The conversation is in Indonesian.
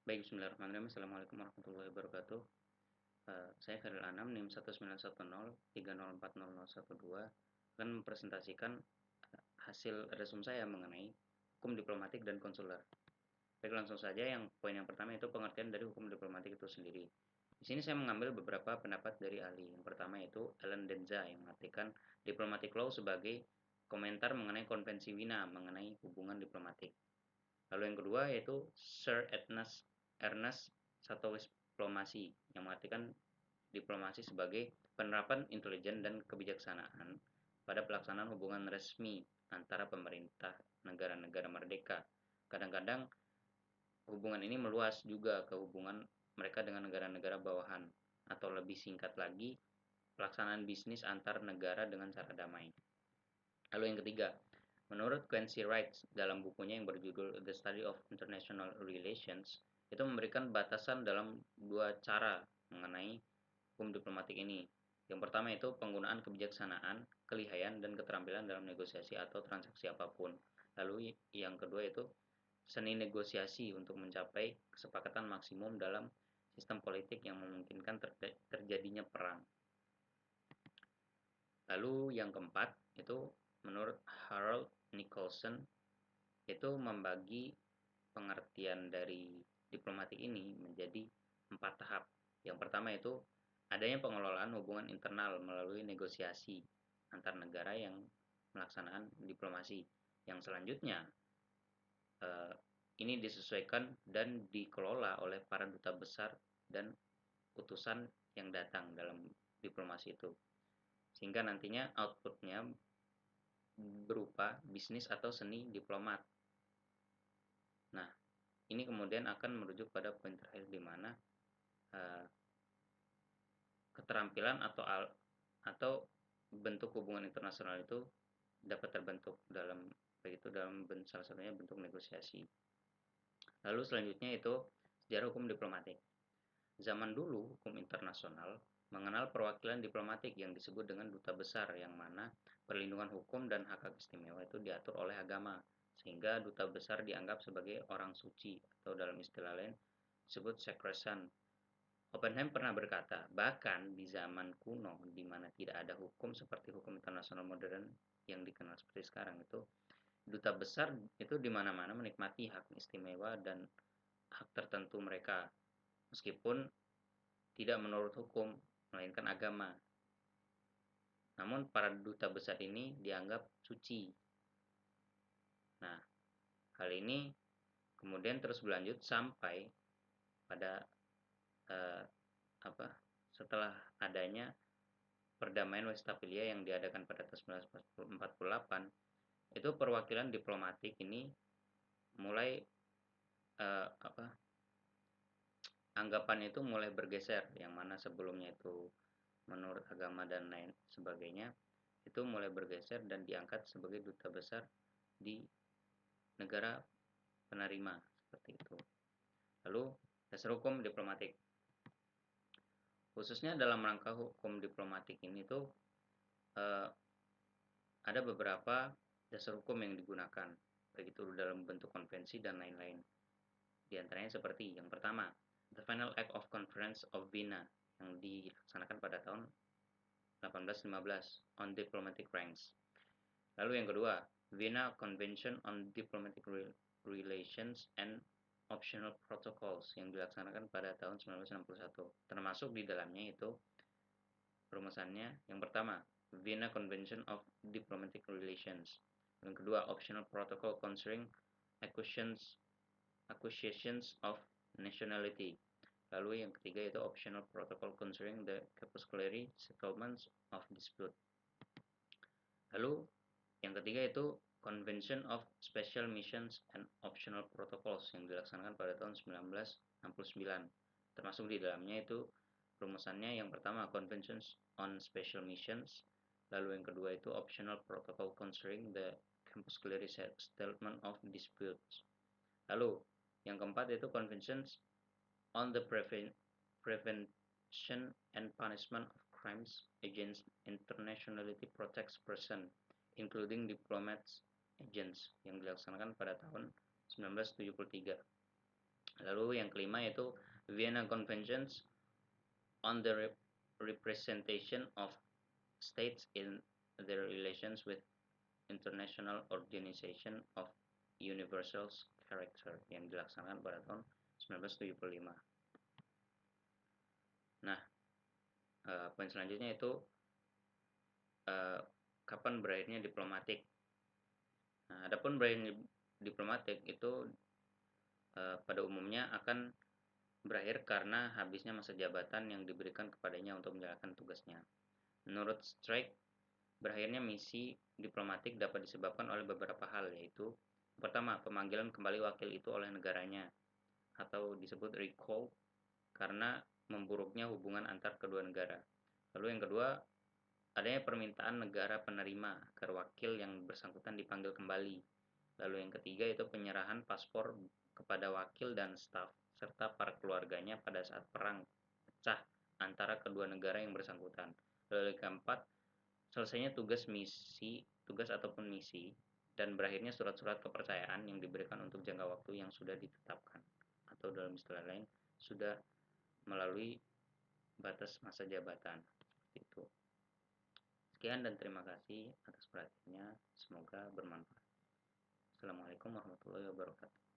Baik, bismillahirrahmanirrahim. Assalamualaikum warahmatullahi wabarakatuh. Saya Khairil Anam, NIM 19103040012 akan mempresentasikan hasil resum saya mengenai hukum diplomatik dan konsuler. Baik, langsung saja yang poin yang pertama itu pengertian dari hukum diplomatik itu sendiri. Di sini saya mengambil beberapa pendapat dari ahli. Yang pertama itu Ellen Denza yang mengartikan diplomatic law sebagai komentar mengenai konvensi Wina mengenai hubungan diplomatik. Lalu yang kedua yaitu Sir Ernest Satowish Diplomasi yang mengartikan diplomasi sebagai penerapan intelijen dan kebijaksanaan pada pelaksanaan hubungan resmi antara pemerintah negara-negara merdeka. Kadang-kadang hubungan ini meluas juga ke hubungan mereka dengan negara-negara bawahan atau lebih singkat lagi pelaksanaan bisnis antar negara dengan cara damai. Lalu yang ketiga, menurut Quincy Wright dalam bukunya yang berjudul The Study of International Relations, itu memberikan batasan dalam dua cara mengenai hukum diplomatik ini. Yang pertama itu penggunaan kebijaksanaan, kelihayan, dan keterampilan dalam negosiasi atau transaksi apapun. Lalu yang kedua itu seni negosiasi untuk mencapai kesepakatan maksimum dalam sistem politik yang memungkinkan terjadinya perang. Lalu yang keempat itu menurut Harold Nicholson itu membagi pengertian dari diplomatik ini menjadi 4 tahap. Yang pertama itu adanya pengelolaan hubungan internal melalui negosiasi antar negara yang melaksanakan diplomasi. Yang selanjutnya ini disesuaikan dan dikelola oleh para duta besar dan utusan yang datang dalam diplomasi itu. Sehingga nantinya outputnya berupa bisnis atau seni diplomat. Nah, ini kemudian akan merujuk pada poin terakhir di mana uh, keterampilan atau bentuk hubungan internasional itu dapat terbentuk dalam begitu dalam salah satunya bentuk negosiasi. Lalu selanjutnya itu sejarah hukum diplomatik. Zaman dulu hukum internasional mengenal perwakilan diplomatik yang disebut dengan duta besar yang mana perlindungan hukum dan hak-hak istimewa itu diatur oleh agama sehingga duta besar dianggap sebagai orang suci atau dalam istilah lain disebut sacrosanct. Oppenheim pernah berkata, bahkan di zaman kuno di mana tidak ada hukum seperti hukum internasional modern yang dikenal seperti sekarang itu, duta besar itu di mana-mana menikmati hak istimewa dan hak tertentu mereka meskipun tidak menurut hukum melainkan agama. Namun para duta besar ini dianggap suci. Nah, hal ini kemudian terus berlanjut sampai pada eh, apa setelah adanya perdamaian Westphalia yang diadakan pada tahun 1948 itu perwakilan diplomatik ini mulai anggapan itu mulai bergeser yang mana sebelumnya itu menurut agama dan lain sebagainya itu mulai bergeser dan diangkat sebagai duta besar di negara penerima seperti itu. Lalu dasar hukum diplomatik. Khususnya dalam rangka hukum diplomatik ini tuh eh, ada beberapa dasar hukum yang digunakan, baik itu dalam bentuk konvensi dan lain-lain. Di antaranya seperti yang pertama, The Final Act of Conference of Vienna yang dilaksanakan pada tahun 1815 on Diplomatic Ranks. Lalu yang kedua, Vienna Convention on Diplomatic Relations and Optional Protocols yang dilaksanakan pada tahun 1961. Termasuk di dalamnya itu rumusannya yang pertama, Vienna Convention of Diplomatic Relations. Yang kedua, Optional Protocol Concerning Acquisitions of Nationality. Lalu yang ketiga itu Optional Protocol Concerning the Capusculary Settlements of Dispute. Lalu yang ketiga itu Convention of Special Missions and Optional Protocols yang dilaksanakan pada tahun 1969. Termasuk di dalamnya itu rumusannya yang pertama Conventions on Special Missions, lalu yang kedua itu Optional Protocol Concerning the Compulsory Settlement of Disputes. Lalu yang keempat itu Conventions on the Prevention and Punishment of Crimes Against Internationality Protects Person including diplomats agents yang dilaksanakan pada tahun 1973. Lalu yang kelima yaitu Vienna Conventions on the Representation of States in their Relations with International Organization of Universal Character yang dilaksanakan pada tahun 1975. Nah, poin selanjutnya itu kapan berakhirnya diplomatik. Nah, adapun berakhirnya diplomatik itu pada umumnya akan berakhir karena habisnya masa jabatan yang diberikan kepadanya untuk menjalankan tugasnya. Menurut Strike, berakhirnya misi diplomatik dapat disebabkan oleh beberapa hal, yaitu pertama, pemanggilan kembali wakil itu oleh negaranya atau disebut recall karena memburuknya hubungan antar kedua negara. Lalu yang kedua, adanya permintaan negara penerima agar wakil yang bersangkutan dipanggil kembali. Lalu yang ketiga itu penyerahan paspor kepada wakil dan staf serta para keluarganya pada saat perang pecah antara kedua negara yang bersangkutan. Lalu yang keempat, selesainya tugas ataupun misi dan berakhirnya surat-surat kepercayaan yang diberikan untuk jangka waktu yang sudah ditetapkan atau dalam istilah lain sudah melalui batas masa jabatan. Itu. Sekian dan terima kasih atas perhatiannya. Semoga bermanfaat. Assalamualaikum warahmatullahi wabarakatuh.